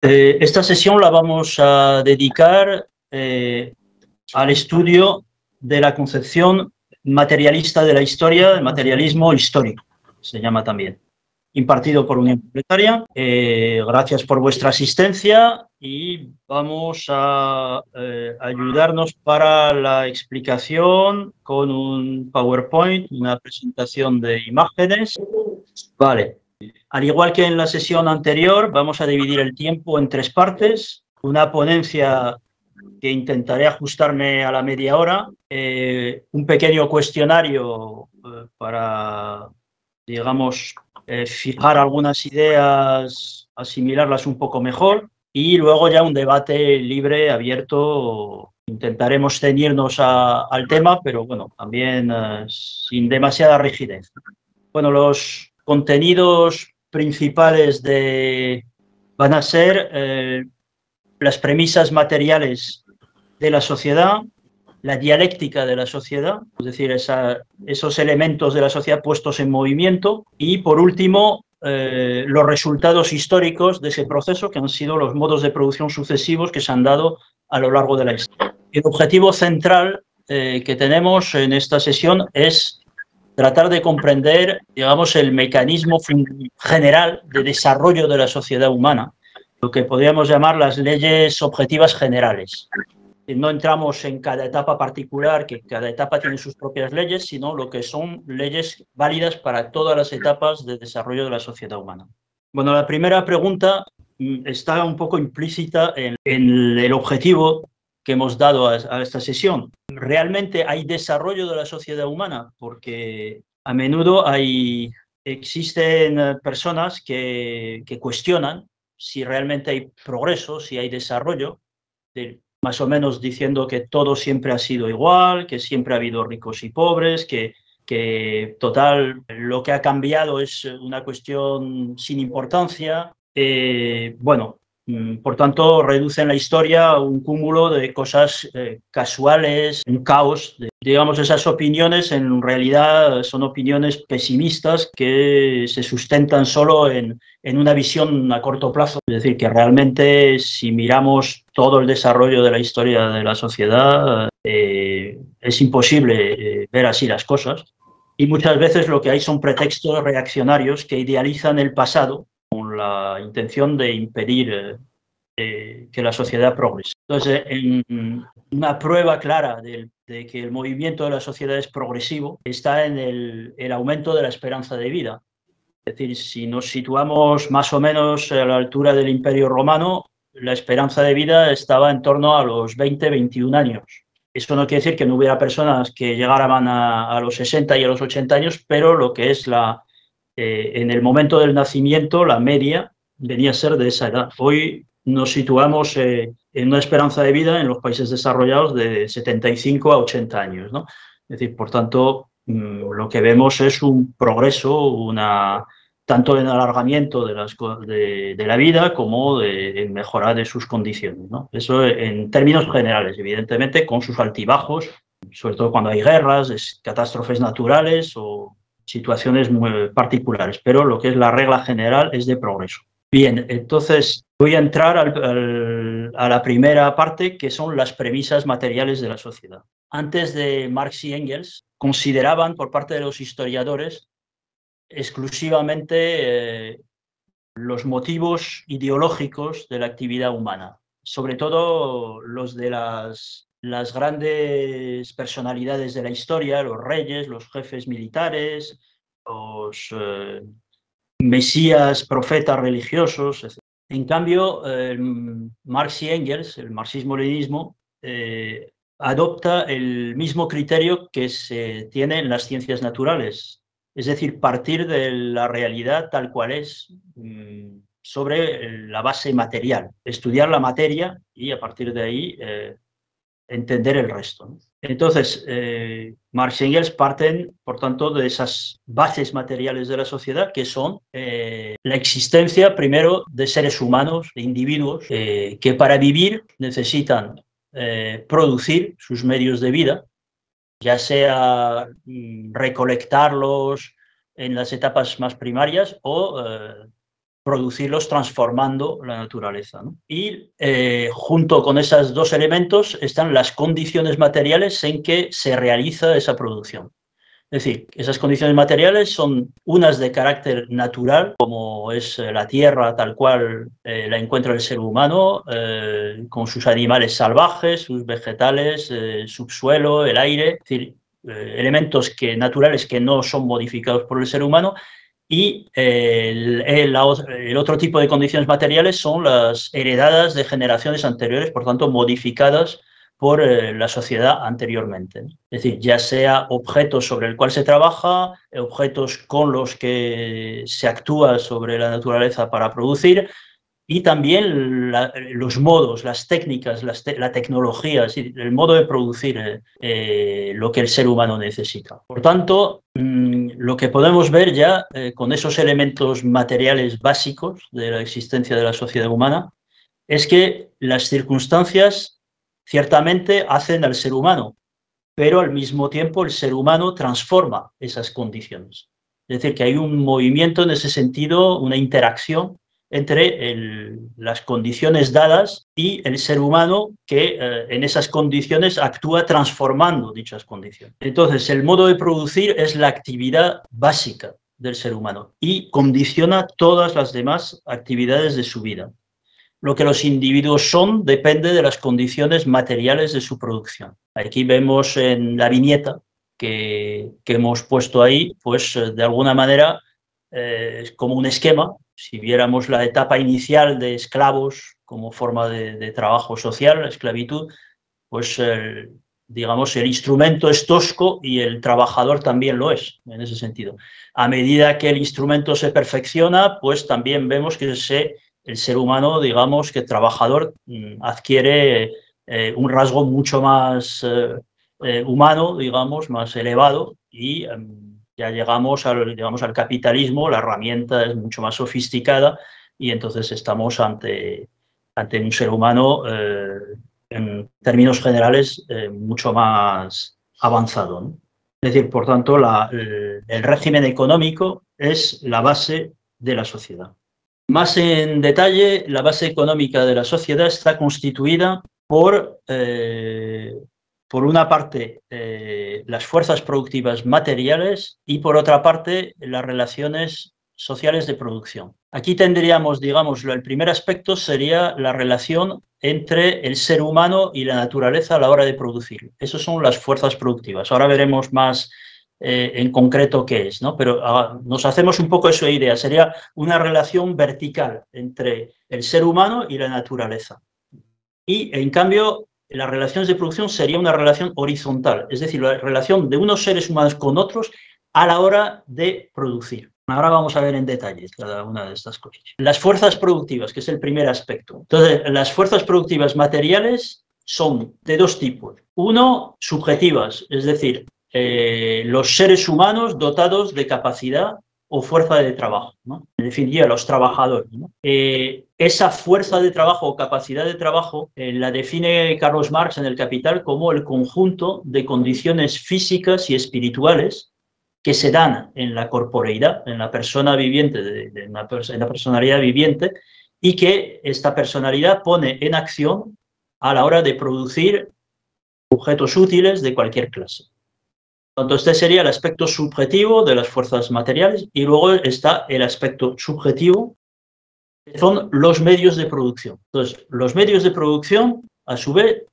Esta sesión la vamos a dedicar al estudio de la concepción materialista de la historia, el materialismo histórico, se llama también, impartido por Unión Proletaria. Gracias por vuestra asistencia y vamos a ayudarnos para la explicación con un PowerPoint, una presentación de imágenes. Vale. Al igual que en la sesión anterior, vamos a dividir el tiempo en tres partes. Una ponencia que intentaré ajustarme a la media hora, un pequeño cuestionario para, digamos, fijar algunas ideas, asimilarlas un poco mejor, y luego ya un debate libre, abierto. Intentaremos ceñirnos al tema, pero bueno, también sin demasiada rigidez. Bueno, los contenidos principales van a ser las premisas materiales de la sociedad, la dialéctica de la sociedad, es decir, esos elementos de la sociedad puestos en movimiento, y por último, los resultados históricos de ese proceso, que han sido los modos de producción sucesivos que se han dado a lo largo de la historia. El objetivo central que tenemos en esta sesión es tratar de comprender, digamos, el mecanismo general de desarrollo de la sociedad humana, lo que podríamos llamar las leyes objetivas generales. No entramos en cada etapa particular, que cada etapa tiene sus propias leyes, sino lo que son leyes válidas para todas las etapas de desarrollo de la sociedad humana. Bueno, la primera pregunta está un poco implícita en el objetivo que hemos dado a esta sesión. ¿Realmente hay desarrollo de la sociedad humana? Porque a menudo existen personas que cuestionan si realmente hay progreso, si hay desarrollo, más o menos diciendo que todo siempre ha sido igual, que siempre ha habido ricos y pobres, que total, lo que ha cambiado es una cuestión sin importancia. Bueno, por tanto, reducen la historia a un cúmulo de cosas casuales, un caos. Digamos, esas opiniones en realidad son opiniones pesimistas que se sustentan solo en una visión a corto plazo. Es decir, que realmente si miramos todo el desarrollo de la historia de la sociedad, es imposible ver así las cosas. Y muchas veces lo que hay son pretextos reaccionarios que idealizan el pasado con la intención de impedir que la sociedad progrese. Entonces, en una prueba clara de que el movimiento de la sociedad es progresivo está en el aumento de la esperanza de vida. Es decir, si nos situamos más o menos a la altura del Imperio Romano, la esperanza de vida estaba en torno a los 20-21 años. Eso no quiere decir que no hubiera personas que llegaran a los 60 y a los 80 años, pero lo que es en el momento del nacimiento, la media venía a ser de esa edad. Hoy nos situamos en una esperanza de vida en los países desarrollados de 75 a 80 años, ¿no? Es decir, por tanto, lo que vemos es un progreso, tanto en alargamiento de la vida como en mejora de sus condiciones, ¿no? Eso en términos generales, evidentemente, con sus altibajos, sobre todo cuando hay guerras, catástrofes naturales o situaciones muy particulares, pero lo que es la regla general es de progreso. Bien, entonces voy a entrar a la primera parte, que son las premisas materiales de la sociedad. Antes de Marx y Engels, consideraban por parte de los historiadores exclusivamente los motivos ideológicos de la actividad humana, sobre todo los de las grandes personalidades de la historia, los reyes, los jefes militares, los mesías, profetas religiosos, etc. En cambio, Marx y Engels, el marxismo-leninismo, adopta el mismo criterio que se tiene en las ciencias naturales, es decir, partir de la realidad tal cual es, sobre la base material, estudiar la materia y a partir de ahí entender el resto, ¿no? Entonces, Marx y Engels parten, por tanto, de esas bases materiales de la sociedad, que son la existencia, primero, de seres humanos, de individuos, que para vivir necesitan producir sus medios de vida, ya sea recolectarlos en las etapas más primarias o producirlos transformando la naturaleza, ¿no? Y junto con esos dos elementos están las condiciones materiales en que se realiza esa producción. Es decir, esas condiciones materiales son unas de carácter natural, como es la tierra tal cual la encuentra el ser humano, con sus animales salvajes, sus vegetales, subsuelo, el aire, es decir, elementos naturales que no son modificados por el ser humano. Y el otro tipo de condiciones materiales son las heredadas de generaciones anteriores, por tanto modificadas por la sociedad anteriormente. Es decir, ya sea objetos sobre el cual se trabaja, objetos con los que se actúa sobre la naturaleza para producir, y también los modos, las técnicas, la tecnología, es decir, el modo de producir lo que el ser humano necesita. Por tanto, lo que podemos ver ya con esos elementos materiales básicos de la existencia de la sociedad humana es que las circunstancias ciertamente hacen al ser humano, pero al mismo tiempo el ser humano transforma esas condiciones. Es decir, que hay un movimiento en ese sentido, una interacción entre las condiciones dadas y el ser humano que en esas condiciones actúa transformando dichas condiciones. Entonces, el modo de producir es la actividad básica del ser humano y condiciona todas las demás actividades de su vida. Lo que los individuos son depende de las condiciones materiales de su producción. Aquí vemos en la viñeta que hemos puesto ahí, pues de alguna manera es como un esquema. Si viéramos la etapa inicial de esclavos como forma de trabajo social, la esclavitud, pues digamos el instrumento es tosco y el trabajador también lo es, en ese sentido. A medida que el instrumento se perfecciona, pues también vemos que el ser humano, digamos, que trabajador adquiere un rasgo mucho más humano, digamos, más elevado, y ya llegamos al capitalismo, la herramienta es mucho más sofisticada y entonces estamos ante un ser humano, en términos generales, mucho más avanzado, ¿no? Es decir, por tanto, el régimen económico es la base de la sociedad. Más en detalle, la base económica de la sociedad está constituida por una parte, las fuerzas productivas materiales y por otra parte, las relaciones sociales de producción. Aquí tendríamos, digamos, el primer aspecto sería la relación entre el ser humano y la naturaleza a la hora de producir. Esas son las fuerzas productivas. Ahora veremos más en concreto qué es, ¿no? Pero nos hacemos un poco esa idea. Sería una relación vertical entre el ser humano y la naturaleza. Y, en cambio, las relaciones de producción sería una relación horizontal, es decir, la relación de unos seres humanos con otros a la hora de producir. Ahora vamos a ver en detalle cada una de estas cosas. Las fuerzas productivas, que es el primer aspecto. Entonces, las fuerzas productivas materiales son de dos tipos. Uno, subjetivas, es decir, los seres humanos dotados de capacidad o fuerza de trabajo, ¿no? En definitiva, los trabajadores, ¿no? Esa fuerza de trabajo o capacidad de trabajo la define Carlos Marx en El Capital como el conjunto de condiciones físicas y espirituales que se dan en la corporeidad, en la persona viviente, en la personalidad viviente, y que esta personalidad pone en acción a la hora de producir objetos útiles de cualquier clase. Entonces, este sería el aspecto subjetivo de las fuerzas materiales y luego está el aspecto subjetivo, que son los medios de producción. Entonces, los medios de producción, a su vez,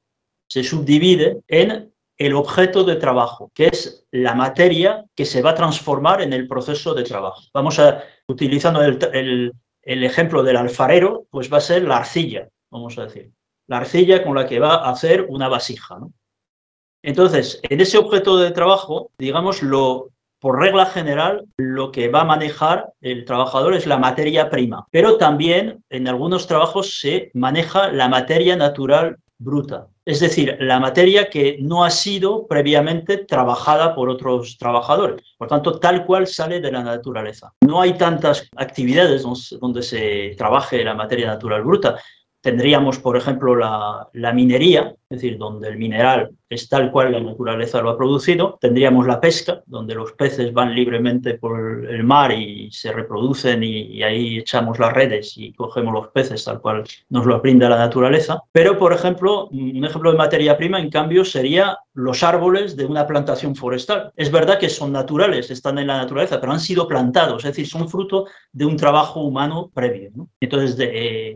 se subdivide en el objeto de trabajo, que es la materia que se va a transformar en el proceso de trabajo. Vamos a, utilizando el ejemplo del alfarero, pues va a ser la arcilla, vamos a decir. La arcilla con la que va a hacer una vasija, ¿no? Entonces, en ese objeto de trabajo, digamos, por regla general, lo que va a manejar el trabajador es la materia prima, pero también en algunos trabajos se maneja la materia natural bruta, es decir, la materia que no ha sido previamente trabajada por otros trabajadores, por tanto, tal cual sale de la naturaleza. No hay tantas actividades donde se trabaje la materia natural bruta. Tendríamos, por ejemplo, la minería, es decir, donde el mineral es tal cual la naturaleza lo ha producido. Tendríamos la pesca, donde los peces van libremente por el mar y se reproducen y ahí echamos las redes y cogemos los peces tal cual nos lo brinda la naturaleza. Pero, por ejemplo, un ejemplo de materia prima, en cambio, sería los árboles de una plantación forestal. Es verdad que son naturales, están en la naturaleza, pero han sido plantados, es decir, son fruto de un trabajo humano previo, ¿no? Entonces,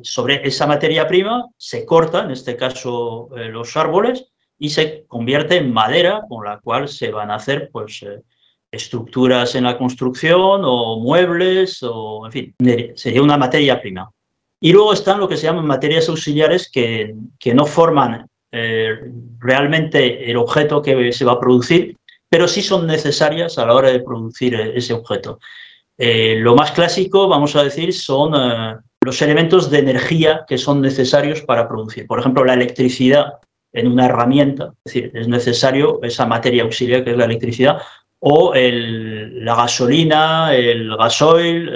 sobre esa materia prima se corta, en este caso, los árboles, y se convierte en madera con la cual se van a hacer pues, estructuras en la construcción o muebles, o en fin, sería una materia prima. Y luego están lo que se llaman materias auxiliares que no forman realmente el objeto que se va a producir, pero sí son necesarias a la hora de producir ese objeto. Lo más clásico, vamos a decir, son los elementos de energía que son necesarios para producir. Por ejemplo, la electricidad en una herramienta, es decir, es necesario esa materia auxiliar que es la electricidad, o la gasolina, el gasoil,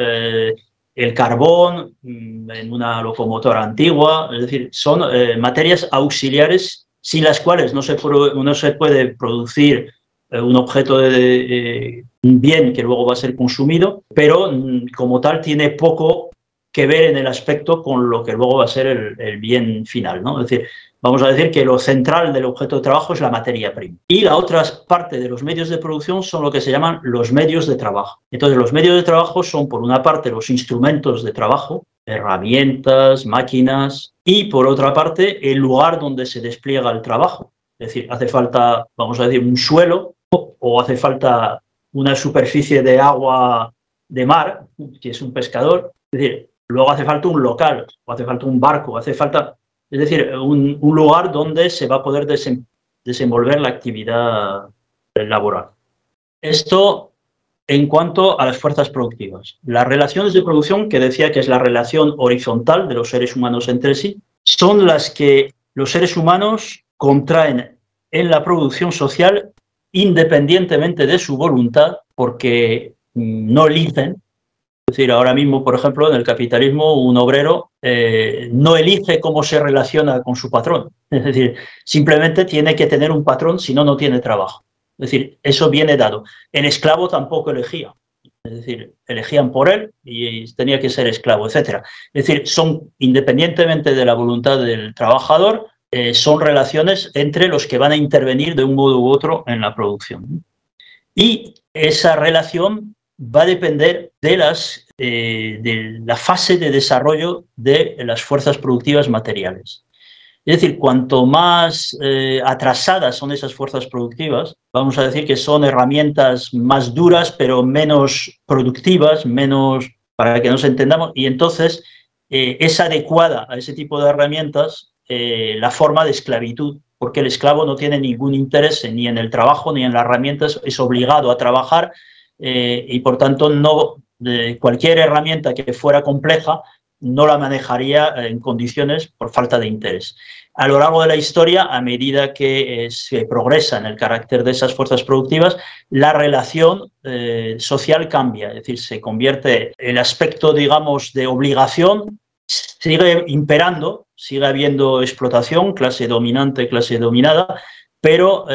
el carbón en una locomotora antigua, es decir, son materias auxiliares sin las cuales no se puede producir un objeto un bien que luego va a ser consumido, pero como tal tiene poco que ver en el aspecto con lo que luego va a ser el bien final, ¿no? Es decir, vamos a decir que lo central del objeto de trabajo es la materia prima. Y la otra parte de los medios de producción son lo que se llaman los medios de trabajo. Entonces, los medios de trabajo son, por una parte, los instrumentos de trabajo, herramientas, máquinas, y por otra parte, el lugar donde se despliega el trabajo. Es decir, hace falta, vamos a decir, un suelo o hace falta una superficie de agua de mar, que es un pescador. Es decir, luego hace falta un local, o hace falta un barco, hace falta, es decir, un lugar donde se va a poder desenvolver la actividad laboral. Esto en cuanto a las fuerzas productivas. Las relaciones de producción, que decía que es la relación horizontal de los seres humanos entre sí, son las que los seres humanos contraen en la producción social independientemente de su voluntad, porque no eligen. Es decir, ahora mismo, por ejemplo, en el capitalismo, un obrero no elige cómo se relaciona con su patrón. Es decir, simplemente tiene que tener un patrón, si no, no tiene trabajo. Es decir, eso viene dado. El esclavo tampoco elegía. Es decir, elegían por él y tenía que ser esclavo, etc. Es decir, son, independientemente de la voluntad del trabajador, son relaciones entre los que van a intervenir de un modo u otro en la producción. Y esa relación va a depender de la fase de desarrollo de las fuerzas productivas materiales. Es decir, cuanto más atrasadas son esas fuerzas productivas, vamos a decir que son herramientas más duras, pero menos productivas, menos, para que nos entendamos, y entonces es adecuada a ese tipo de herramientas la forma de esclavitud, porque el esclavo no tiene ningún interés ni en el trabajo ni en las herramientas, es obligado a trabajar y por tanto cualquier herramienta que fuera compleja no la manejaría en condiciones por falta de interés. A lo largo de la historia, a medida que se progresa en el carácter de esas fuerzas productivas, la relación social cambia, es decir, se convierte el aspecto, digamos, de obligación, sigue imperando, sigue habiendo explotación, clase dominante, clase dominada, pero,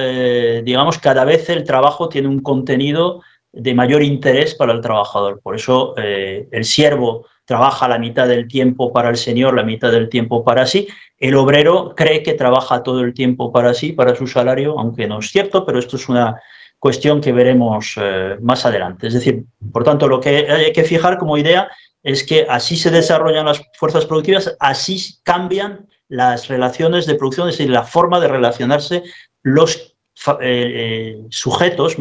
digamos, cada vez el trabajo tiene un contenido de mayor interés para el trabajador. Por eso el siervo trabaja la mitad del tiempo para el señor, la mitad del tiempo para sí. El obrero cree que trabaja todo el tiempo para sí, para su salario, aunque no es cierto, pero esto es una cuestión que veremos más adelante. Es decir, por tanto, lo que hay que fijar como idea es que así se desarrollan las fuerzas productivas, así cambian las relaciones de producción, es decir, la forma de relacionarse los sujetos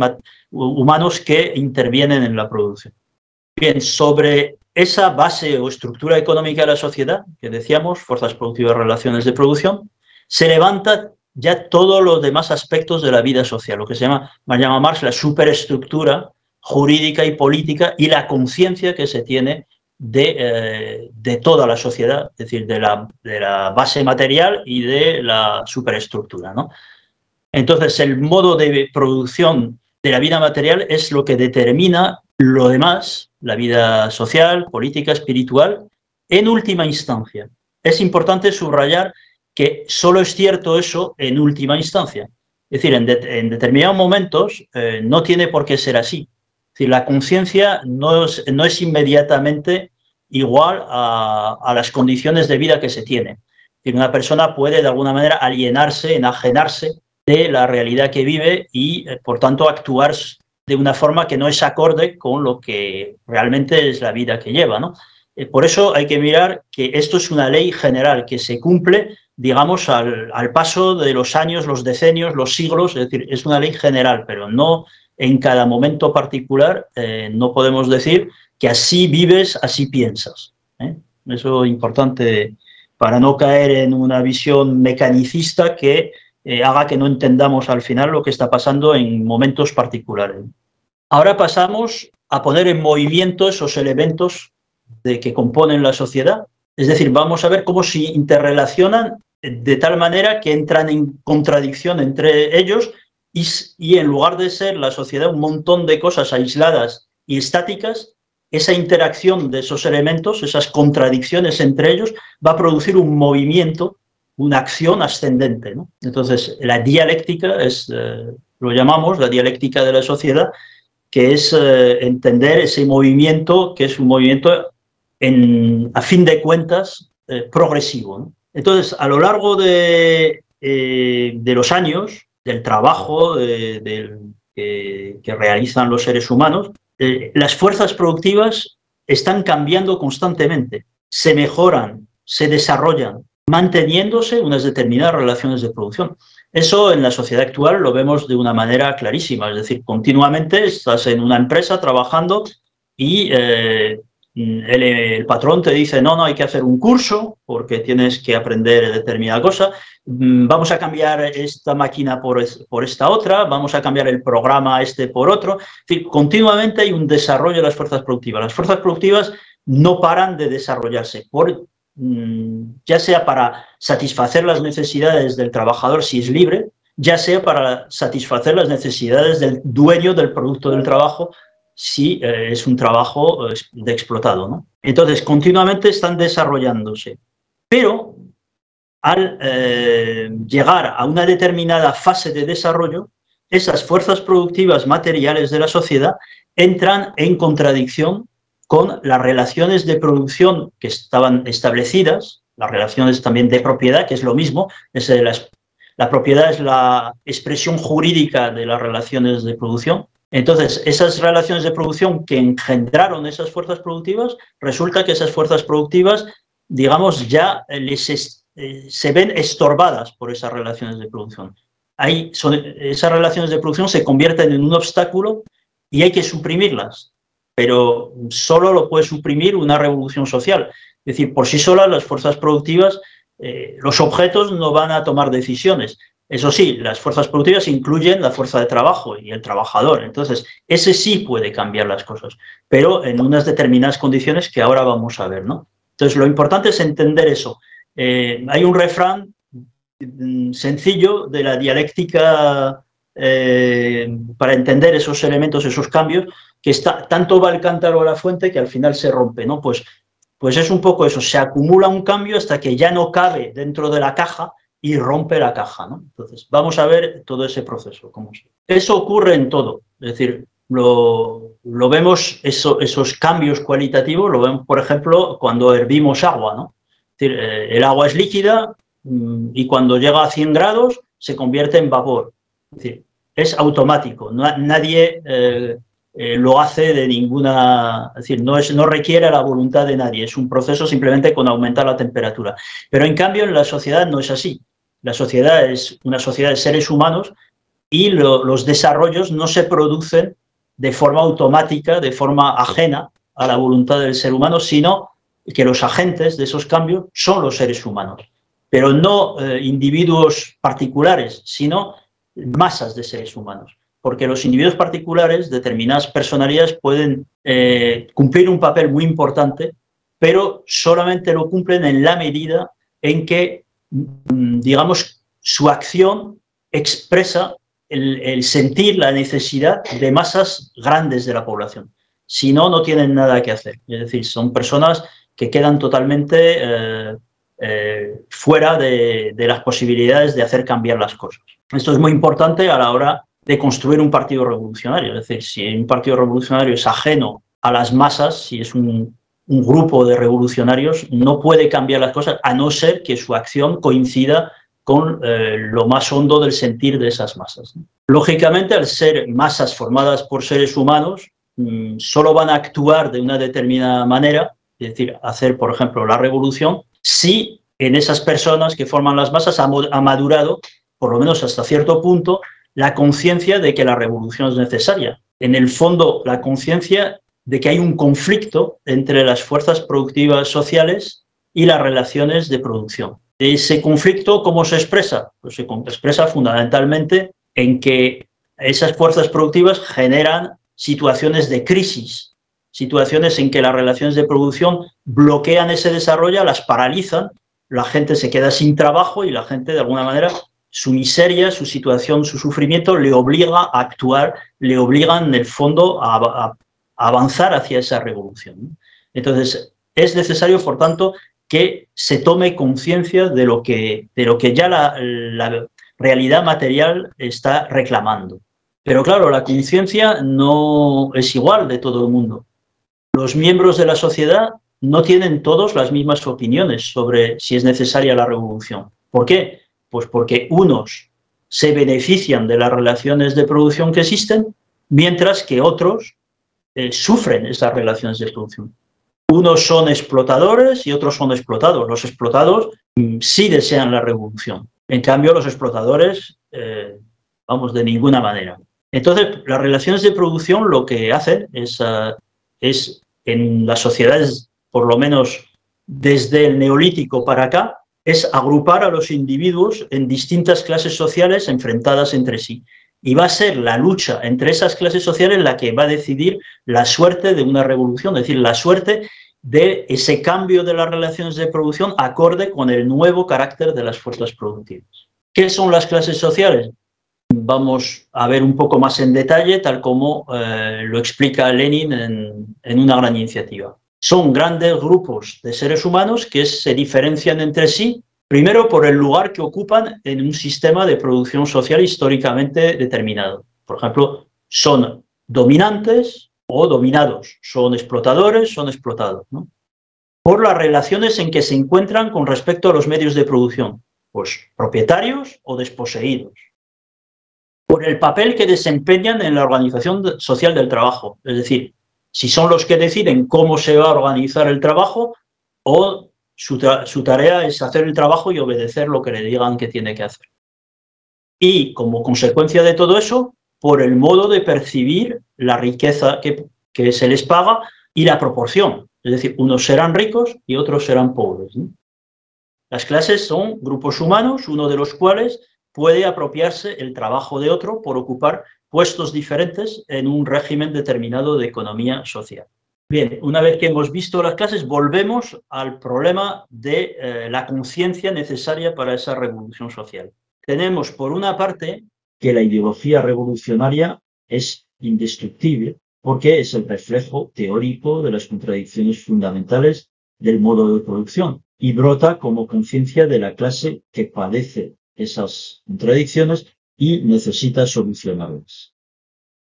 humanos que intervienen en la producción. Bien, sobre esa base o estructura económica de la sociedad, que decíamos, fuerzas productivas, relaciones de producción, se levanta ya todos los demás aspectos de la vida social, lo que llama Marx la superestructura jurídica y política y la conciencia que se tiene de toda la sociedad, es decir, de la base material y de la superestructura, ¿no? Entonces, el modo de producción de la vida material es lo que determina lo demás, la vida social, política, espiritual, en última instancia. Es importante subrayar que solo es cierto eso en última instancia. Es decir, en determinados momentos no tiene por qué ser así. Es decir, la conciencia no es inmediatamente igual a las condiciones de vida que se tiene. Es decir, una persona puede de alguna manera alienarse, enajenarse de la realidad que vive y, por tanto, actuar de una forma que no es acorde con lo que realmente es la vida que lleva, ¿no? Por eso hay que mirar que esto es una ley general que se cumple, digamos, al paso de los años, los decenios, los siglos, es decir, es una ley general, pero no en cada momento particular. No podemos decir que así vives, así piensas, ¿eh? Eso es importante para no caer en una visión mecanicista que haga que no entendamos al final lo que está pasando en momentos particulares. Ahora pasamos a poner en movimiento esos elementos que componen la sociedad. Es decir, vamos a ver cómo se interrelacionan de tal manera que entran en contradicción entre ellos y en lugar de ser la sociedad un montón de cosas aisladas y estáticas, esa interacción de esos elementos, esas contradicciones entre ellos, va a producir un movimiento, una acción ascendente, ¿no? Entonces, la dialéctica lo llamamos la dialéctica de la sociedad, que es entender ese movimiento, que es un movimiento, a fin de cuentas, progresivo, ¿no? Entonces, a lo largo de los años, del trabajo que realizan los seres humanos, las fuerzas productivas están cambiando constantemente, se mejoran, se desarrollan, manteniéndose unas determinadas relaciones de producción. Eso en la sociedad actual lo vemos de una manera clarísima, es decir, continuamente estás en una empresa trabajando y el patrón te dice, no, hay que hacer un curso porque tienes que aprender determinada cosa, vamos a cambiar esta máquina por esta otra, vamos a cambiar el programa por otro. Es decir, continuamente hay un desarrollo de las fuerzas productivas. Las fuerzas productivas no paran de desarrollarse, ya sea para satisfacer las necesidades del trabajador si es libre, ya sea para satisfacer las necesidades del dueño del producto del trabajo si es un trabajo de explotado, ¿no? Entonces, continuamente están desarrollándose. Pero al llegar a una determinada fase de desarrollo, esas fuerzas productivas materiales de la sociedad entran en contradicción con las relaciones de producción que estaban establecidas, las relaciones también de propiedad, que es lo mismo. La propiedad es la expresión jurídica de las relaciones de producción. Entonces, esas relaciones de producción que engendraron esas fuerzas productivas, resulta que esas fuerzas productivas, digamos, ya se ven estorbadas por esas relaciones de producción. Esas relaciones de producción se convierten en un obstáculo y hay que suprimirlas, pero solo lo puede suprimir una revolución social. Es decir, por sí solas las fuerzas productivas, los objetos no van a tomar decisiones. Eso sí, las fuerzas productivas incluyen la fuerza de trabajo y el trabajador. Entonces, ese sí puede cambiar las cosas, pero en unas determinadas condiciones que ahora vamos a ver, ¿no? Entonces, lo importante es entender eso. Hay un refrán sencillo de la dialéctica para entender esos elementos, esos cambios, que tanto va el cántaro a la fuente que al final se rompe, ¿no? Pues es un poco eso, se acumula un cambio hasta que ya no cabe dentro de la caja y rompe la caja, ¿no? Entonces, vamos a ver todo ese proceso. Eso ocurre en todo, es decir, lo vemos, esos cambios cualitativos, lo vemos, por ejemplo, cuando hervimos agua, ¿no? Es decir, el agua es líquida y cuando llega a 100 grados se convierte en vapor. Es decir, es automático, nadie lo hace de ninguna... Es decir, no requiere la voluntad de nadie, es un proceso simplemente con aumentar la temperatura. Pero en cambio en la sociedad no es así. La sociedad es una sociedad de seres humanos y los desarrollos no se producen de forma automática, de forma ajena a la voluntad del ser humano, sino que los agentes de esos cambios son los seres humanos, pero no individuos particulares, sino masas de seres humanos, porque los individuos particulares, determinadas personalidades, pueden cumplir un papel muy importante, pero solamente lo cumplen en la medida en que, digamos, su acción expresa el sentir, la necesidad de masas grandes de la población. Si no, no tienen nada que hacer. Es decir, son personas que quedan totalmente fuera de las posibilidades de hacer cambiar las cosas. Esto es muy importante a la hora de construir un partido revolucionario. Es decir, si un partido revolucionario es ajeno a las masas, si es un grupo de revolucionarios, no puede cambiar las cosas a no ser que su acción coincida con lo más hondo del sentir de esas masas. Lógicamente, al ser masas formadas por seres humanos, solo van a actuar de una determinada manera, es decir, hacer, por ejemplo, la revolución, si en esas personas que forman las masas ha madurado, por lo menos hasta cierto punto, la conciencia de que la revolución es necesaria. En el fondo, la conciencia de que hay un conflicto entre las fuerzas productivas sociales y las relaciones de producción. Ese conflicto, ¿cómo se expresa? Pues se expresa fundamentalmente en que esas fuerzas productivas generan situaciones de crisis, situaciones en que las relaciones de producción bloquean ese desarrollo, las paralizan, la gente se queda sin trabajo y la gente, de alguna manera, su miseria, su situación, su sufrimiento le obliga a actuar, le obligan, en el fondo, a avanzar hacia esa revolución. Entonces, es necesario, por tanto, que se tome conciencia de lo que ya la realidad material está reclamando. Pero claro, la conciencia no es igual de todo el mundo. Los miembros de la sociedad no tienen todos las mismas opiniones sobre si es necesaria la revolución. ¿Por qué? Pues porque unos se benefician de las relaciones de producción que existen, mientras que otros sufren esas relaciones de producción. Unos son explotadores y otros son explotados. Los explotados sí desean la revolución. En cambio, los explotadores, vamos, de ninguna manera. Entonces, las relaciones de producción lo que hacen es en las sociedades, por lo menos desde el Neolítico para acá, es agrupar a los individuos en distintas clases sociales enfrentadas entre sí. Y va a ser la lucha entre esas clases sociales la que va a decidir la suerte de una revolución, es decir, la suerte de ese cambio de las relaciones de producción acorde con el nuevo carácter de las fuerzas productivas. ¿Qué son las clases sociales? Vamos a ver un poco más en detalle, tal como lo explica Lenin en una gran iniciativa. Son grandes grupos de seres humanos que se diferencian entre sí, primero por el lugar que ocupan en un sistema de producción social históricamente determinado. Por ejemplo, son dominantes o dominados, son explotadores, son explotados, ¿no? Por las relaciones en que se encuentran con respecto a los medios de producción, pues propietarios o desposeídos. Por el papel que desempeñan en la organización social del trabajo, es decir, si son los que deciden cómo se va a organizar el trabajo o su tarea es hacer el trabajo y obedecer lo que le digan que tiene que hacer. Y como consecuencia de todo eso, por el modo de percibir la riqueza que se les paga y la proporción. Es decir, unos serán ricos y otros serán pobres, ¿no? Las clases son grupos humanos, uno de los cuales puede apropiarse el trabajo de otro por ocupar puestos diferentes en un régimen determinado de economía social. Bien, una vez que hemos visto las clases, volvemos al problema de la conciencia necesaria para esa revolución social. Tenemos, por una parte, que la ideología revolucionaria es indestructible porque es el reflejo teórico de las contradicciones fundamentales del modo de producción y brota como conciencia de la clase que padece esas contradicciones y necesita solucionarlas.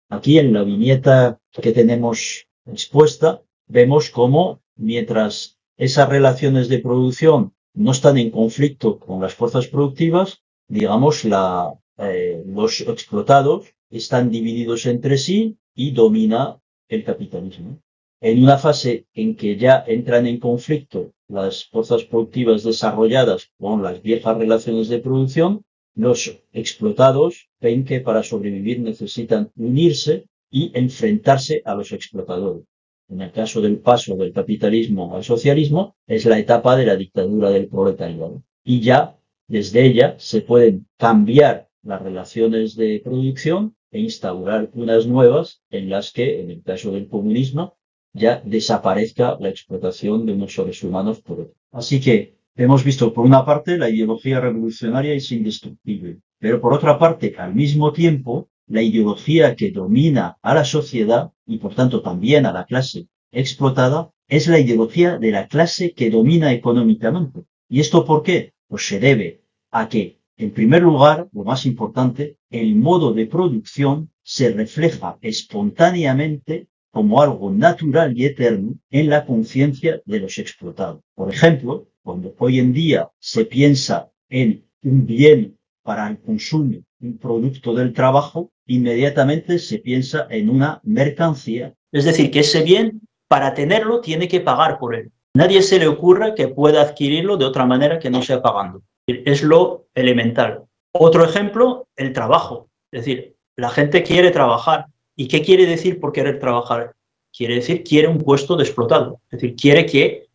Aquí en la viñeta que tenemos expuesta vemos cómo mientras esas relaciones de producción no están en conflicto con las fuerzas productivas, digamos, los explotados están divididos entre sí y domina el capitalismo. En una fase en que ya entran en conflicto las fuerzas productivas desarrolladas con las viejas relaciones de producción, los explotados ven que para sobrevivir necesitan unirse y enfrentarse a los explotadores. En el caso del paso del capitalismo al socialismo, es la etapa de la dictadura del proletariado. Y ya desde ella se pueden cambiar las relaciones de producción e instaurar unas nuevas en las que, en el caso del comunismo, ya desaparezca la explotación de unos seres humanos por otro. Así que hemos visto, por una parte, la ideología revolucionaria es indestructible, pero por otra parte, al mismo tiempo, la ideología que domina a la sociedad y, por tanto, también a la clase explotada, es la ideología de la clase que domina económicamente. ¿Y esto por qué? Pues se debe a que, en primer lugar, lo más importante, el modo de producción se refleja espontáneamente como algo natural y eterno en la conciencia de los explotados. Por ejemplo, cuando hoy en día se piensa en un bien para el consumo, un producto del trabajo, inmediatamente se piensa en una mercancía. Es decir, que ese bien, para tenerlo, tiene que pagar por él. Nadie se le ocurre que pueda adquirirlo de otra manera que no sea pagando. Es lo elemental. Otro ejemplo, el trabajo. Es decir, la gente quiere trabajar. ¿Y qué quiere decir por querer trabajar? Quiere decir, quiere un puesto de explotado. Es decir, quiere que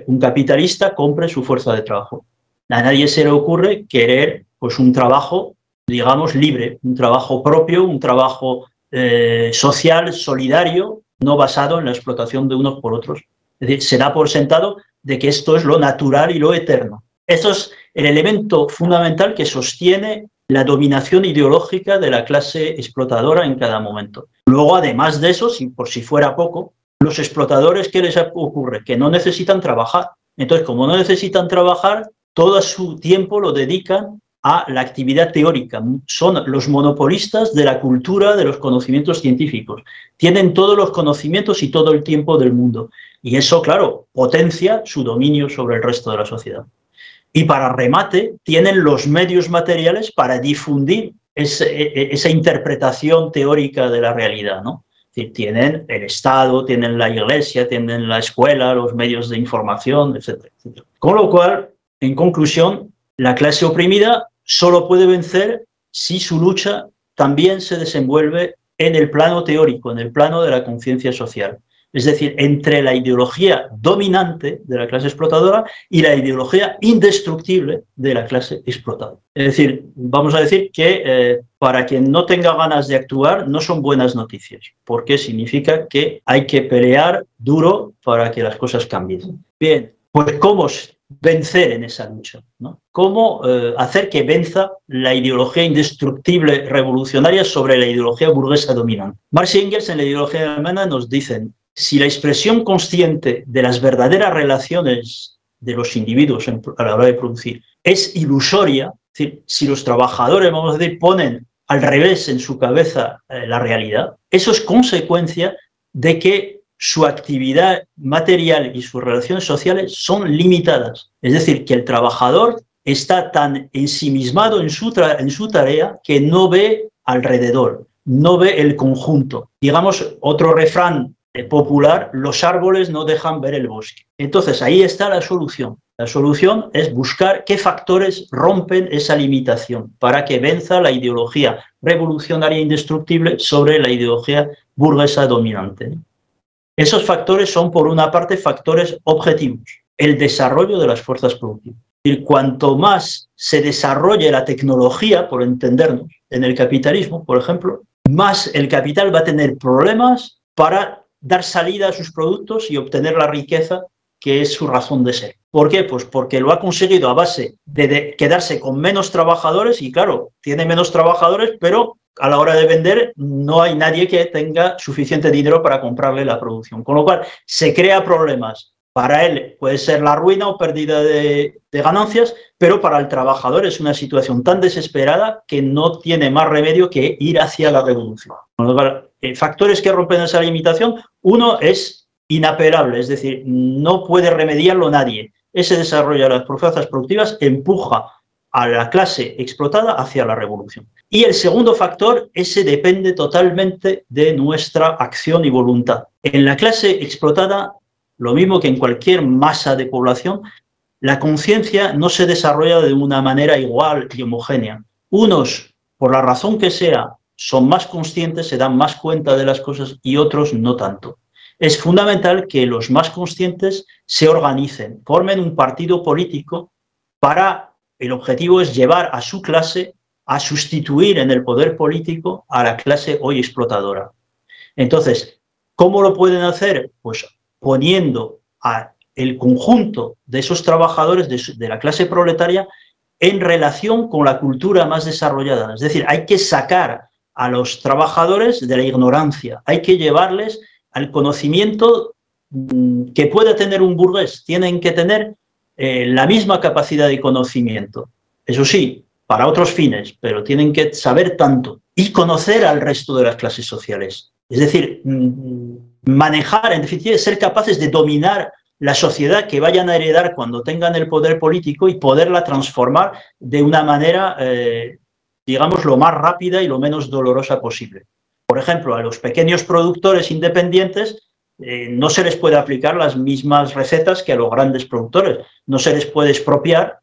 un capitalista compre su fuerza de trabajo. A nadie se le ocurre querer pues, un trabajo, digamos, libre, un trabajo propio, un trabajo social, solidario, no basado en la explotación de unos por otros. Es decir, se da por sentado de que esto es lo natural y lo eterno. Esto es el elemento fundamental que sostiene la dominación ideológica de la clase explotadora en cada momento. Luego, además de eso, por si fuera poco, los explotadores, ¿qué les ocurre? Que no necesitan trabajar. Entonces, como no necesitan trabajar, todo su tiempo lo dedican a la actividad teórica. Son los monopolistas de la cultura, de los conocimientos científicos. Tienen todos los conocimientos y todo el tiempo del mundo. Y eso, claro, potencia su dominio sobre el resto de la sociedad. Y para remate, tienen los medios materiales para difundir esa interpretación teórica de la realidad, ¿no? Es decir, tienen el Estado, tienen la Iglesia, tienen la escuela, los medios de información, etcétera, etcétera. Con lo cual, en conclusión, la clase oprimida solo puede vencer si su lucha también se desenvuelve en el plano teórico, en el plano de la conciencia social. Es decir, entre la ideología dominante de la clase explotadora y la ideología indestructible de la clase explotada. Es decir, vamos a decir que para quien no tenga ganas de actuar no son buenas noticias, porque significa que hay que pelear duro para que las cosas cambien. Bien, pues ¿cómo vencer en esa lucha, ¿no? ¿Cómo hacer que venza la ideología indestructible revolucionaria sobre la ideología burguesa dominante? Marx y Engels en la ideología alemana nos dicen: si la expresión consciente de las verdaderas relaciones de los individuos a la hora de producir es ilusoria, es decir, si los trabajadores, vamos a decir, ponen al revés en su cabeza la realidad, eso es consecuencia de que su actividad material y sus relaciones sociales son limitadas. Es decir, que el trabajador está tan ensimismado en su tarea que no ve alrededor, no ve el conjunto. Digamos, otro refrán popular: los árboles no dejan ver el bosque. Entonces, ahí está la solución. La solución es buscar qué factores rompen esa limitación para que venza la ideología revolucionaria indestructible sobre la ideología burguesa dominante. Esos factores son, por una parte, factores objetivos: el desarrollo de las fuerzas productivas. Y cuanto más se desarrolle la tecnología, por entendernos, en el capitalismo, por ejemplo, más el capital va a tener problemas para dar salida a sus productos y obtener la riqueza que es su razón de ser. ¿Por qué? Pues porque lo ha conseguido a base de quedarse con menos trabajadores y, claro, tiene menos trabajadores, pero a la hora de vender no hay nadie que tenga suficiente dinero para comprarle la producción. Con lo cual, se crea problemas. Para él puede ser la ruina o pérdida de ganancias, pero para el trabajador es una situación tan desesperada que no tiene más remedio que ir hacia la revolución. Con lo cual, factores que rompen esa limitación: uno es inapelable, es decir, no puede remediarlo nadie. Ese desarrollo de las fuerzas productivas empuja a la clase explotada hacia la revolución. Y el segundo factor, ese depende totalmente de nuestra acción y voluntad. En la clase explotada, lo mismo que en cualquier masa de población, la conciencia no se desarrolla de una manera igual y homogénea. Unos, por la razón que sea, son más conscientes, se dan más cuenta de las cosas, y otros no tanto. Es fundamental que los más conscientes se organicen, formen un partido político para, el objetivo es llevar a su clase a sustituir en el poder político a la clase hoy explotadora. Entonces, ¿cómo lo pueden hacer? Pues poniendo el conjunto de esos trabajadores de la clase proletaria en relación con la cultura más desarrollada. Es decir, hay que sacar a los trabajadores de la ignorancia, hay que llevarles al conocimiento que pueda tener un burgués. Tienen que tener la misma capacidad de conocimiento. Eso sí, para otros fines, pero tienen que saber tanto y conocer al resto de las clases sociales. Es decir, manejar, en definitiva, ser capaces de dominar la sociedad que vayan a heredar cuando tengan el poder político y poderla transformar de una manera, digamos, lo más rápida y lo menos dolorosa posible. Por ejemplo, a los pequeños productores independientes no se les puede aplicar las mismas recetas que a los grandes productores. No se les puede expropiar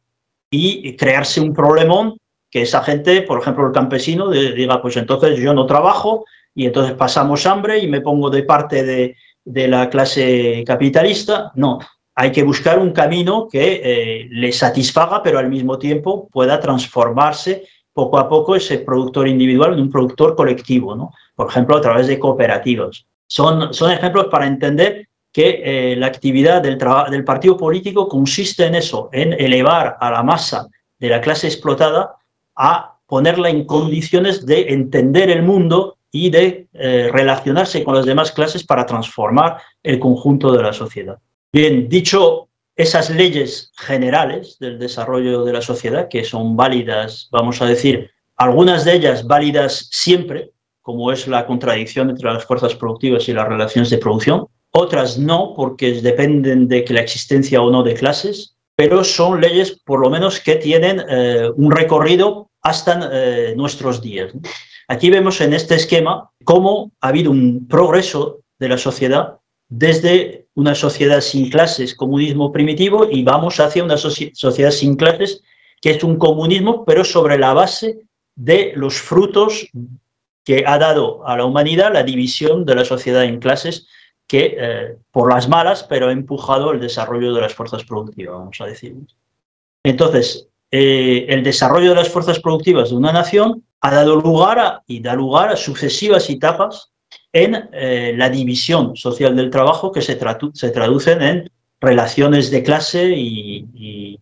y crearse un problemón que esa gente, por ejemplo, el campesino, diga, pues entonces yo no trabajo y entonces pasamos hambre y me pongo de parte de la clase capitalista. No, hay que buscar un camino que le satisfaga, pero al mismo tiempo pueda transformarse poco a poco ese productor individual en un productor colectivo, ¿no? Por ejemplo, a través de cooperativas. Son ejemplos para entender que la actividad del partido político consiste en eso, en elevar a la masa de la clase explotada a ponerla en condiciones de entender el mundo y de relacionarse con las demás clases para transformar el conjunto de la sociedad. Bien, dicho esas leyes generales del desarrollo de la sociedad, que son válidas, vamos a decir, algunas de ellas válidas siempre, como es la contradicción entre las fuerzas productivas y las relaciones de producción, otras no, porque dependen de que la existencia o no de clases, pero son leyes, por lo menos, que tienen un recorrido hasta nuestros días, ¿no? Aquí vemos en este esquema cómo ha habido un progreso de la sociedad desde una sociedad sin clases, comunismo primitivo, y vamos hacia una sociedad sin clases, que es un comunismo, pero sobre la base de los frutos que ha dado a la humanidad la división de la sociedad en clases, que por las malas, pero ha empujado el desarrollo de las fuerzas productivas, vamos a decir. Entonces, el desarrollo de las fuerzas productivas de una nación ha dado lugar y da lugar a sucesivas etapas en la división social del trabajo, que se traducen en relaciones de clase y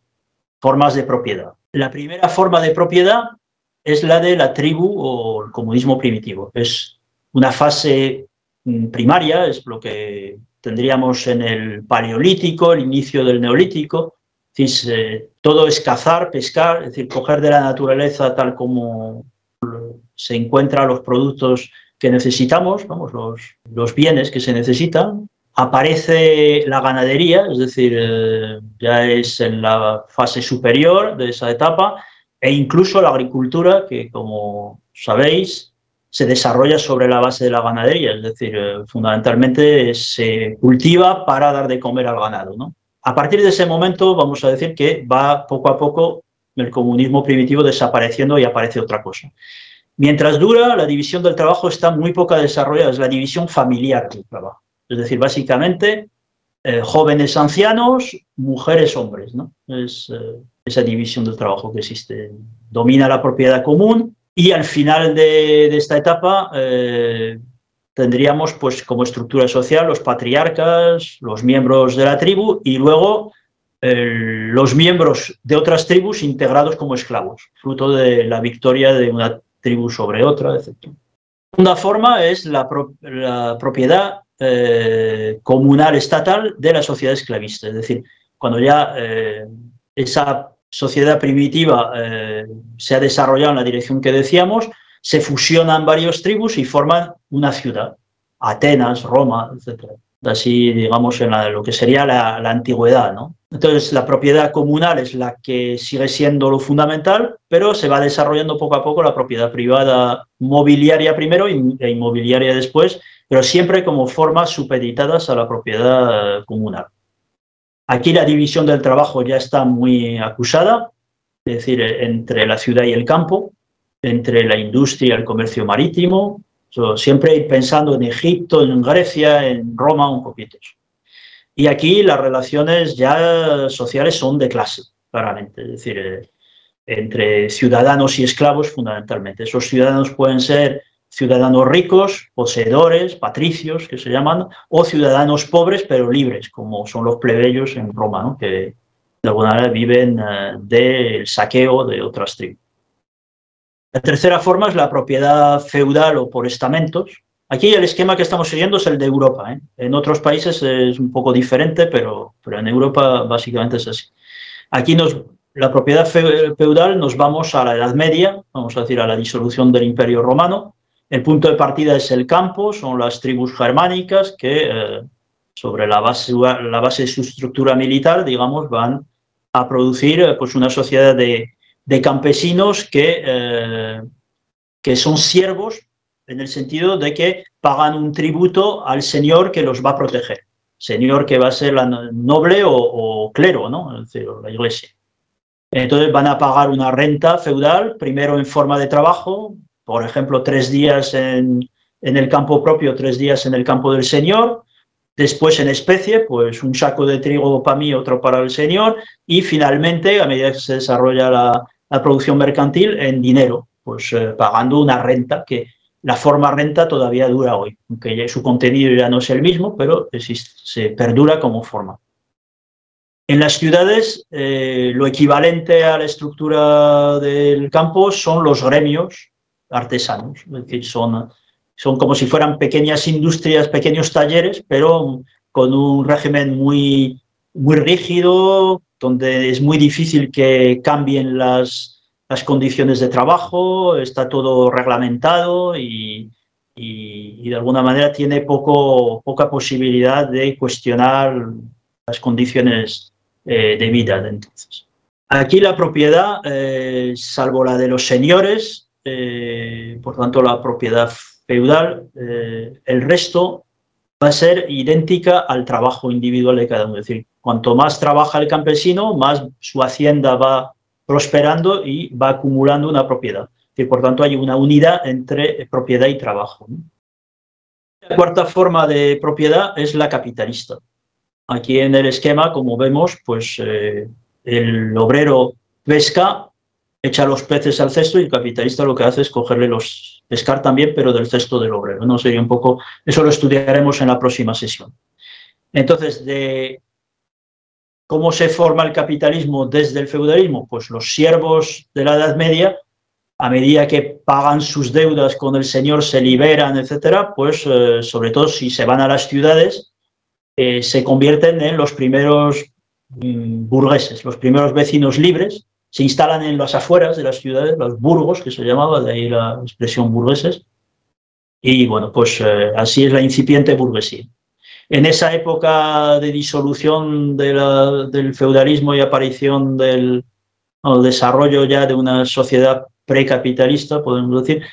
formas de propiedad. La primera forma de propiedad es la de la tribu o el comunismo primitivo. Es una fase primaria, es lo que tendríamos en el Paleolítico, el inicio del Neolítico. Es decir, todo es cazar, pescar, es decir, coger de la naturaleza tal como se encuentran los productos que necesitamos, vamos, los bienes que se necesitan. Aparece la ganadería, es decir, ya es en la fase superior de esa etapa, e incluso la agricultura, que como sabéis, se desarrolla sobre la base de la ganadería, es decir, fundamentalmente se cultiva para dar de comer al ganado, ¿no? A partir de ese momento vamos a decir que va poco a poco el comunismo primitivo desapareciendo y aparece otra cosa. Mientras dura, la división del trabajo está muy poco desarrollada, es la división familiar del trabajo. Es decir, básicamente, jóvenes ancianos, mujeres hombres, ¿no? Es esa división del trabajo que existe. Domina la propiedad común y al final de esta etapa tendríamos pues como estructura social los patriarcas, los miembros de la tribu y luego los miembros de otras tribus integrados como esclavos, fruto de la victoria de una tribu sobre otra, etc. Una forma es la propiedad comunal estatal de la sociedad esclavista, es decir, cuando ya esa sociedad primitiva se ha desarrollado en la dirección que decíamos, se fusionan varias tribus y forman una ciudad, Atenas, Roma, etc. Así, digamos, en lo que sería la antigüedad, ¿no? Entonces, la propiedad comunal es la que sigue siendo lo fundamental, pero se va desarrollando poco a poco la propiedad privada mobiliaria primero e inmobiliaria después, pero siempre como formas supeditadas a la propiedad comunal. Aquí la división del trabajo ya está muy acusada, es decir, entre la ciudad y el campo, entre la industria y el comercio marítimo, siempre pensando en Egipto, en Grecia, en Roma un poquito. Y aquí las relaciones ya sociales son de clase, claramente, es decir, entre ciudadanos y esclavos fundamentalmente. Esos ciudadanos pueden ser ciudadanos ricos, poseedores, patricios, que se llaman, o ciudadanos pobres pero libres, como son los plebeyos en Roma, ¿no? Que de alguna manera viven del saqueo de otras tribus. La tercera forma es la propiedad feudal o por estamentos. Aquí el esquema que estamos siguiendo es el de Europa, ¿eh? En otros países es un poco diferente, pero en Europa básicamente es así. Aquí la propiedad feudal nos vamos a la Edad Media, vamos a decir a la disolución del Imperio Romano. El punto de partida es el campo, son las tribus germánicas que sobre la base de su estructura militar, digamos, van a producir pues una sociedad de campesinos que son siervos en el sentido de que pagan un tributo al señor que los va a proteger, señor que va a ser la noble o clero, ¿no? Es decir, la iglesia. Entonces van a pagar una renta feudal, primero en forma de trabajo, por ejemplo, 3 días en el campo propio, 3 días en el campo del señor, después en especie, pues un saco de trigo para mí, otro para el señor, y finalmente, a medida que se desarrolla la producción mercantil, en dinero, pues pagando una renta, que la forma renta todavía dura hoy, aunque su contenido ya no es el mismo, pero se perdura como forma. En las ciudades, lo equivalente a la estructura del campo son los gremios artesanos, es decir, son como si fueran pequeñas industrias, pequeños talleres, pero con un régimen muy rígido, donde es muy difícil que cambien las condiciones de trabajo, está todo reglamentado y de alguna manera tiene poca posibilidad de cuestionar las condiciones de vida de entonces. Aquí la propiedad, salvo la de los señores, por tanto la propiedad feudal, el resto va a ser idéntica al trabajo individual de cada uno. Es decir, cuanto más trabaja el campesino, más su hacienda va prosperando y va acumulando una propiedad. Y por tanto hay una unidad entre propiedad y trabajo, ¿no? La cuarta forma de propiedad es la capitalista. Aquí en el esquema, como vemos, pues el obrero pesca, echa los peces al cesto y el capitalista lo que hace es pescar también, pero del cesto del obrero, ¿no? Sería un poco, eso lo estudiaremos en la próxima sesión. Entonces, ¿cómo se forma el capitalismo desde el feudalismo? Pues los siervos de la Edad Media, a medida que pagan sus deudas con el señor, se liberan, etcétera, pues sobre todo si se van a las ciudades, se convierten en los primeros burgueses, los primeros vecinos libres, se instalan en las afueras de las ciudades, los burgos, que se llamaba, de ahí la expresión burgueses, y bueno, pues así es la incipiente burguesía. En esa época de disolución del feudalismo y aparición del desarrollo ya de una sociedad precapitalista, podemos decir,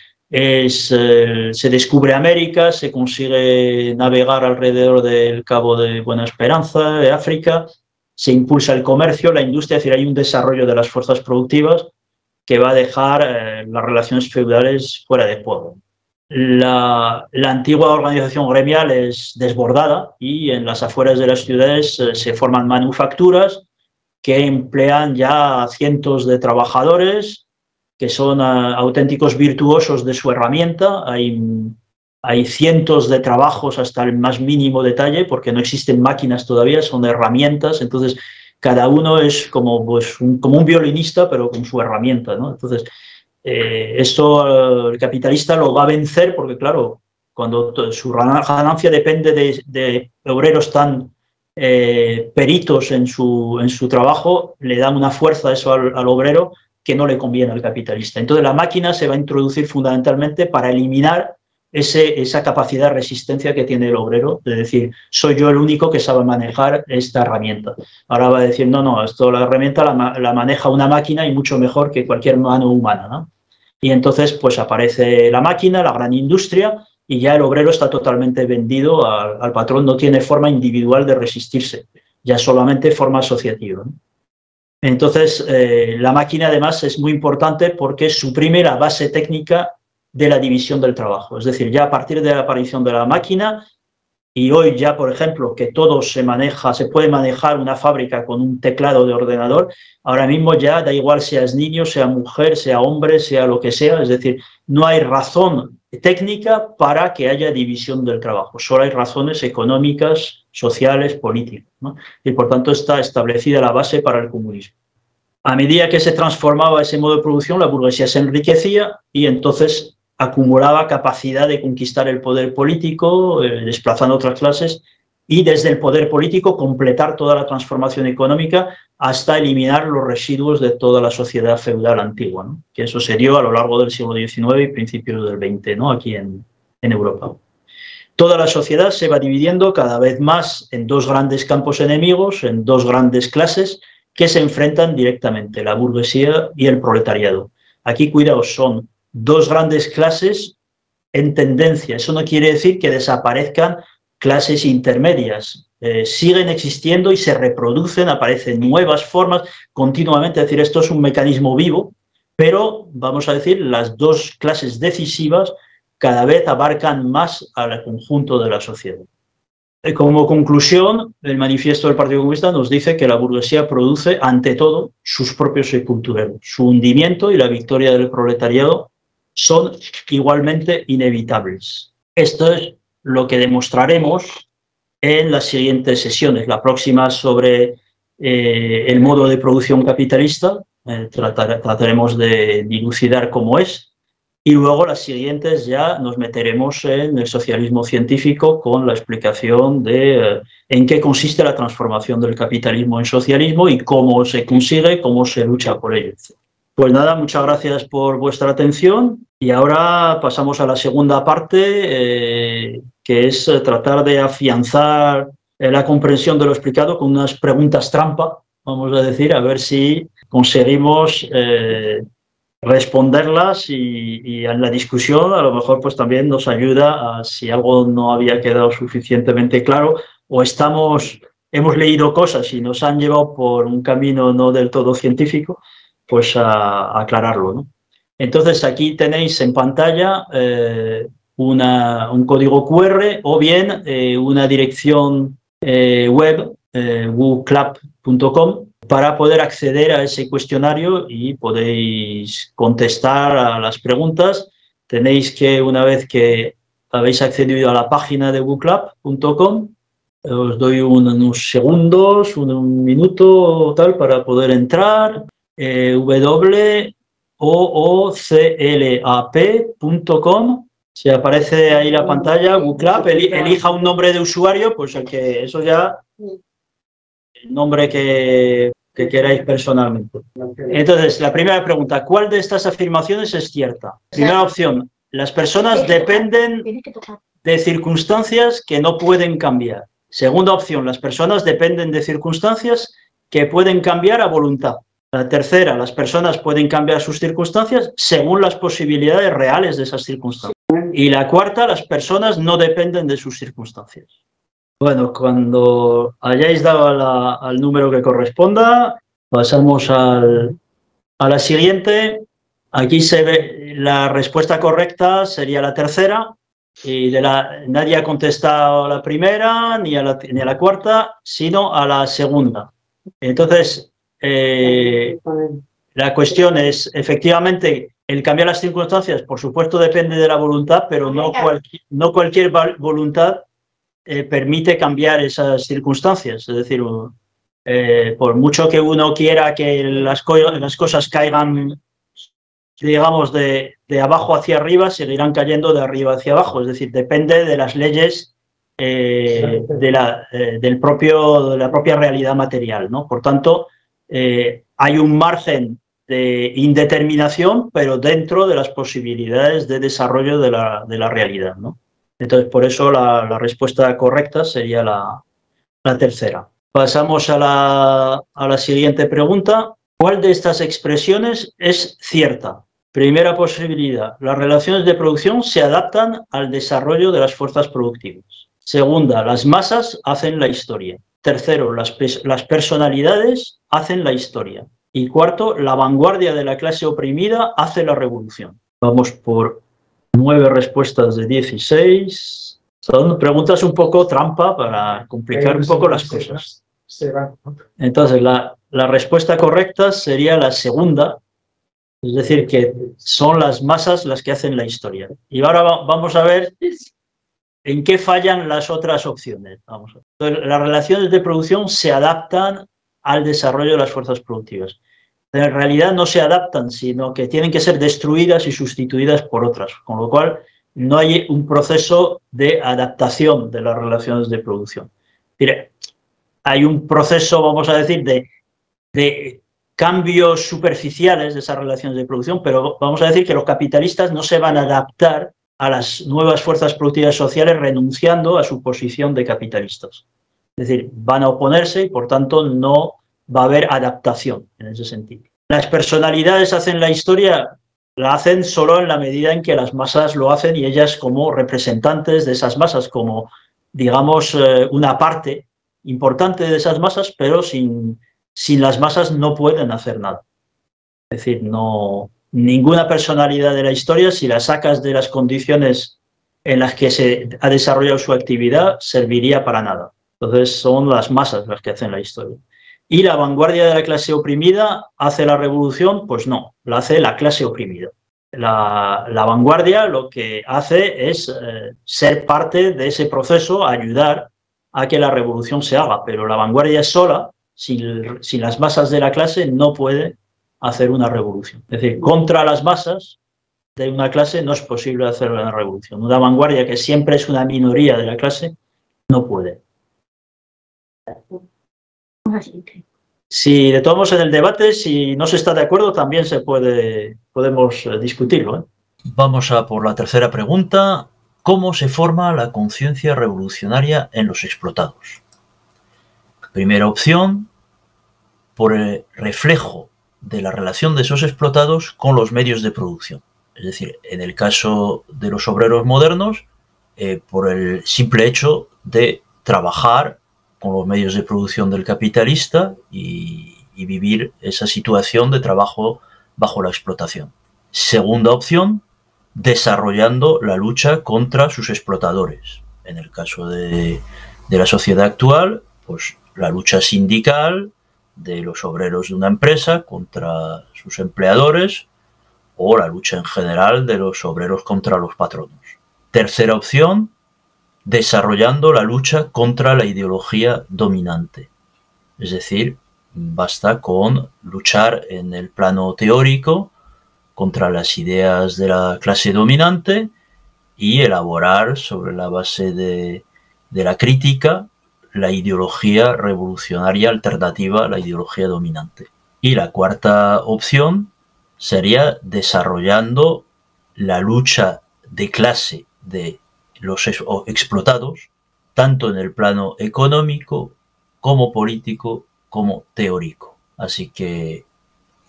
se descubre América, se consigue navegar alrededor del Cabo de Buena Esperanza, de África, se impulsa el comercio, la industria, es decir, hay un desarrollo de las fuerzas productivas que va a dejar las relaciones feudales fuera de juego. La antigua organización gremial es desbordada y en las afueras de las ciudades se forman manufacturas que emplean ya cientos de trabajadores que son auténticos virtuosos de su herramienta. Hay cientos de trabajos hasta el más mínimo detalle, porque no existen máquinas todavía, son herramientas. Entonces, cada uno es como, pues, como un violinista, pero con su herramienta, ¿no? Entonces, esto el capitalista lo va a vencer porque, claro, cuando su ganancia depende de obreros tan peritos en su trabajo, le dan una fuerza a eso al obrero que no le conviene al capitalista. Entonces la máquina se va a introducir fundamentalmente para eliminar esa capacidad de resistencia que tiene el obrero, de decir, soy yo el único que sabe manejar esta herramienta. Ahora va a decir, no, la herramienta la maneja una máquina y mucho mejor que cualquier mano humana, ¿no? Y entonces pues aparece la máquina, la gran industria, y ya el obrero está totalmente vendido al patrón, no tiene forma individual de resistirse, ya solamente forma asociativa, ¿no? Entonces, la máquina además es muy importante porque suprime la base técnica de la división del trabajo. Es decir, ya a partir de la aparición de la máquina, y hoy ya, por ejemplo, que todo se puede manejar una fábrica con un teclado de ordenador, ahora mismo ya da igual seas niño, sea mujer, sea hombre, sea lo que sea, es decir, no hay razón técnica para que haya división del trabajo, solo hay razones económicas, sociales, políticas, ¿no? Y por tanto está establecida la base para el comunismo. A medida que se transformaba ese modo de producción, la burguesía se enriquecía y entonces acumulaba capacidad de conquistar el poder político, desplazando otras clases y desde el poder político completar toda la transformación económica hasta eliminar los residuos de toda la sociedad feudal antigua, ¿no? Que eso se dio a lo largo del siglo XIX y principios del XX, ¿no? Aquí en Europa. Toda la sociedad se va dividiendo cada vez más en dos grandes campos enemigos, en dos grandes clases que se enfrentan directamente, la burguesía y el proletariado. Aquí, cuidado, son dos grandes clases en tendencia. Eso no quiere decir que desaparezcan clases intermedias. Siguen existiendo y se reproducen, aparecen nuevas formas continuamente. Es decir, esto es un mecanismo vivo, pero, vamos a decir, las dos clases decisivas cada vez abarcan más al conjunto de la sociedad. Como conclusión, el manifiesto del Partido Comunista nos dice que la burguesía produce, ante todo, sus propios sepultureros. Su hundimiento y la victoria del proletariado son igualmente inevitables. Esto es lo que demostraremos en las siguientes sesiones. La próxima sobre el modo de producción capitalista, trataremos de dilucidar cómo es, y luego las siguientes ya nos meteremos en el socialismo científico con la explicación de en qué consiste la transformación del capitalismo en socialismo y cómo se consigue, cómo se lucha por ello. Pues nada, muchas gracias por vuestra atención y ahora pasamos a la segunda parte, que es tratar de afianzar la comprensión de lo explicado con unas preguntas trampa, vamos a decir, a ver si conseguimos responderlas y en la discusión a lo mejor pues también nos ayuda a si algo no había quedado suficientemente claro o hemos leído cosas y nos han llevado por un camino no del todo científico, pues a aclararlo, ¿no? Entonces aquí tenéis en pantalla un código QR o bien una dirección web, wuclap.com, para poder acceder a ese cuestionario y podéis contestar a las preguntas. Tenéis que, una vez que habéis accedido a la página de wuclap.com, os doy unos segundos, un minuto o tal para poder entrar, wooclap.com. Si aparece ahí la pantalla, WooClap, elija un nombre de usuario, pues eso ya, el nombre que queráis personalmente. Entonces, la primera pregunta, ¿cuál de estas afirmaciones es cierta? Primera opción, las personas dependen de circunstancias que no pueden cambiar. Segunda opción, las personas dependen de circunstancias que pueden cambiar a voluntad. La tercera, las personas pueden cambiar sus circunstancias según las posibilidades reales de esas circunstancias. Y la cuarta, las personas no dependen de sus circunstancias. Bueno, cuando hayáis dado al número que corresponda, pasamos a la siguiente. Aquí se ve la respuesta correcta, sería la tercera. Y nadie ha contestado a la primera ni a la cuarta, sino a la segunda. Entonces, la cuestión es, efectivamente, el cambiar las circunstancias, por supuesto, depende de la voluntad, pero no cualquier voluntad permite cambiar esas circunstancias. Es decir, por mucho que uno quiera que las cosas caigan, digamos, de abajo hacia arriba, seguirán cayendo de arriba hacia abajo. Es decir, depende de las leyes de la propia realidad material, ¿no? Por tanto, hay un margen de indeterminación, pero dentro de las posibilidades de desarrollo de la realidad, ¿no? Entonces, por eso la respuesta correcta sería la tercera. Pasamos a la siguiente pregunta. ¿Cuál de estas expresiones es cierta? Primera posibilidad, las relaciones de producción se adaptan al desarrollo de las fuerzas productivas. Segunda, las masas hacen la historia. Tercero, las personalidades hacen la historia. Y cuarto, la vanguardia de la clase oprimida hace la revolución. Vamos por 9 respuestas de 16. Son preguntas un poco trampa para complicar un poco las cosas. Entonces, la respuesta correcta sería la segunda, es decir, que son las masas las que hacen la historia. Y ahora vamos a ver en qué fallan las otras opciones. Vamos a ver. Entonces, las relaciones de producción se adaptan al desarrollo de las fuerzas productivas. En realidad no se adaptan, sino que tienen que ser destruidas y sustituidas por otras, con lo cual no hay un proceso de adaptación de las relaciones de producción. Mire, hay un proceso, vamos a decir, de cambios superficiales de esas relaciones de producción, pero vamos a decir que los capitalistas no se van a adaptar a las nuevas fuerzas productivas sociales renunciando a su posición de capitalistas. Es decir, van a oponerse y, por tanto, no va a haber adaptación en ese sentido. Las personalidades hacen la historia, la hacen solo en la medida en que las masas lo hacen y ellas como representantes de esas masas, como, digamos, una parte importante de esas masas, pero sin las masas no pueden hacer nada. Es decir, no, ninguna personalidad de la historia, si la sacas de las condiciones en las que se ha desarrollado su actividad, serviría para nada. Entonces son las masas las que hacen la historia. ¿Y la vanguardia de la clase oprimida hace la revolución? Pues no, la hace la clase oprimida. La vanguardia lo que hace es ser parte de ese proceso, ayudar a que la revolución se haga, pero la vanguardia sola, sin las masas de la clase, no puede hacer una revolución. Es decir, contra las masas de una clase no es posible hacer una revolución. Una vanguardia que siempre es una minoría de la clase no puede. Si de todos modos en el debate, si no se está de acuerdo, también podemos discutirlo, ¿eh? Vamos a por la tercera pregunta. ¿Cómo se forma la conciencia revolucionaria en los explotados? Primera opción, por el reflejo de la relación de esos explotados con los medios de producción. Es decir, en el caso de los obreros modernos, por el simple hecho de trabajar con los medios de producción del capitalista y vivir esa situación de trabajo bajo la explotación. Segunda opción, desarrollando la lucha contra sus explotadores. En el caso de la sociedad actual, pues la lucha sindical de los obreros de una empresa contra sus empleadores o la lucha en general de los obreros contra los patronos. Tercera opción, desarrollando la lucha contra la ideología dominante. Es decir, basta con luchar en el plano teórico contra las ideas de la clase dominante y elaborar sobre la base de la crítica la ideología revolucionaria alternativa a la ideología dominante. Y la cuarta opción sería desarrollando la lucha de clase de los explotados, tanto en el plano económico como político como teórico. Así que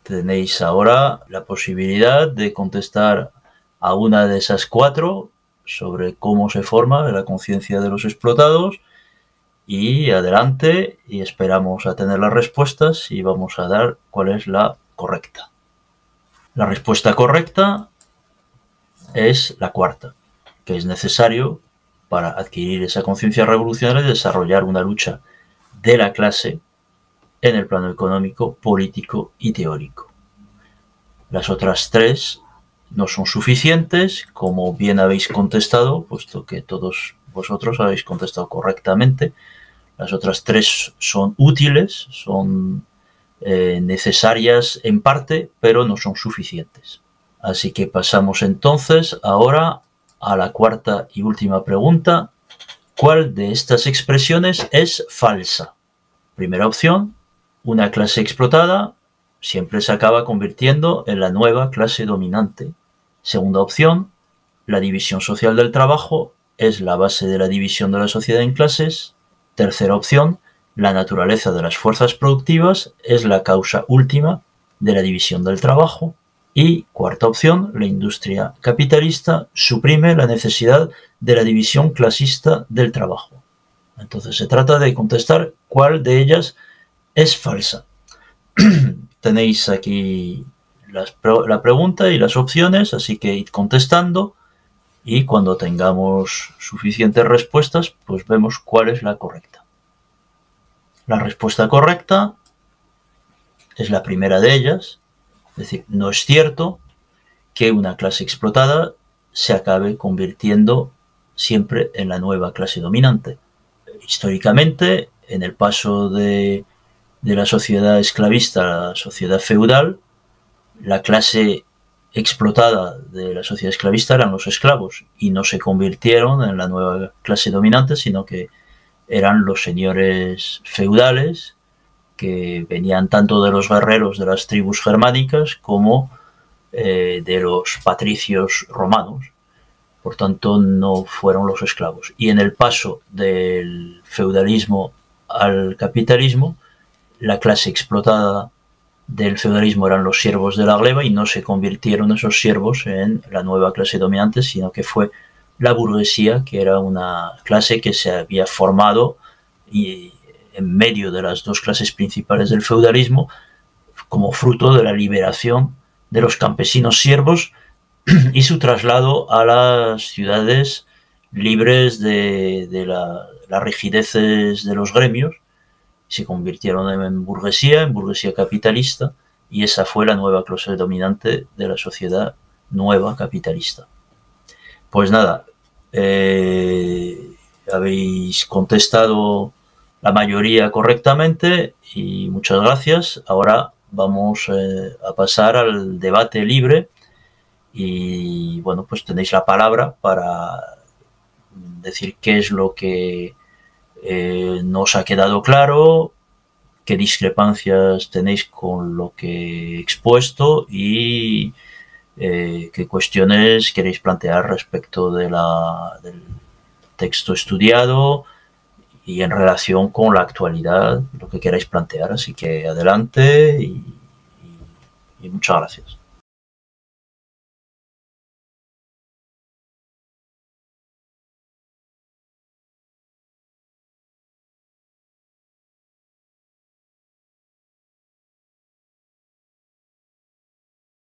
tenéis ahora la posibilidad de contestar a una de esas cuatro sobre cómo se forma la conciencia de los explotados y adelante y esperamos a tener las respuestas y vamos a dar cuál es la correcta. La respuesta correcta es la cuarta, que es necesario para adquirir esa conciencia revolucionaria desarrollar una lucha de la clase en el plano económico, político y teórico. Las otras tres no son suficientes, como bien habéis contestado, puesto que todos vosotros habéis contestado correctamente. Las otras tres son útiles, son necesarias en parte, pero no son suficientes. Así que pasamos entonces ahora a la cuarta y última pregunta. ¿Cuál de estas expresiones es falsa? Primera opción, una clase explotada siempre se acaba convirtiendo en la nueva clase dominante. Segunda opción, la división social del trabajo es la base de la división de la sociedad en clases. Tercera opción, la naturaleza de las fuerzas productivas es la causa última de la división del trabajo. Y cuarta opción, la industria capitalista suprime la necesidad de la división clasista del trabajo. Entonces se trata de contestar cuál de ellas es falsa. Tenéis aquí la pregunta y las opciones, así que id contestando y cuando tengamos suficientes respuestas, pues vemos cuál es la correcta. La respuesta correcta es la primera de ellas, es decir, no es cierto que una clase explotada se acabe convirtiendo siempre en la nueva clase dominante. Históricamente, en el paso de la sociedad esclavista a la sociedad feudal, la clase explotada de la sociedad esclavista eran los esclavos y no se convirtieron en la nueva clase dominante, sino que eran los señores feudales, que venían tanto de los guerreros de las tribus germánicas como de los patricios romanos. Por tanto, no fueron los esclavos. Y en el paso del feudalismo al capitalismo, la clase explotada del feudalismo eran los siervos de la gleba, y no se convirtieron esos siervos en la nueva clase dominante, sino que fue la burguesía, que era una clase que se había formado y en medio de las dos clases principales del feudalismo, como fruto de la liberación de los campesinos siervos y su traslado a las ciudades libres de las rigideces de los gremios. Se convirtieron en burguesía capitalista, y esa fue la nueva clase dominante de la sociedad nueva capitalista. Pues nada, habéis contestado la mayoría correctamente y muchas gracias. Ahora vamos a pasar al debate libre y bueno, pues tenéis la palabra para decir qué es lo que no os ha quedado claro, qué discrepancias tenéis con lo que he expuesto y qué cuestiones queréis plantear respecto de del texto estudiado y en relación con la actualidad, lo que queráis plantear. Así que adelante y muchas gracias.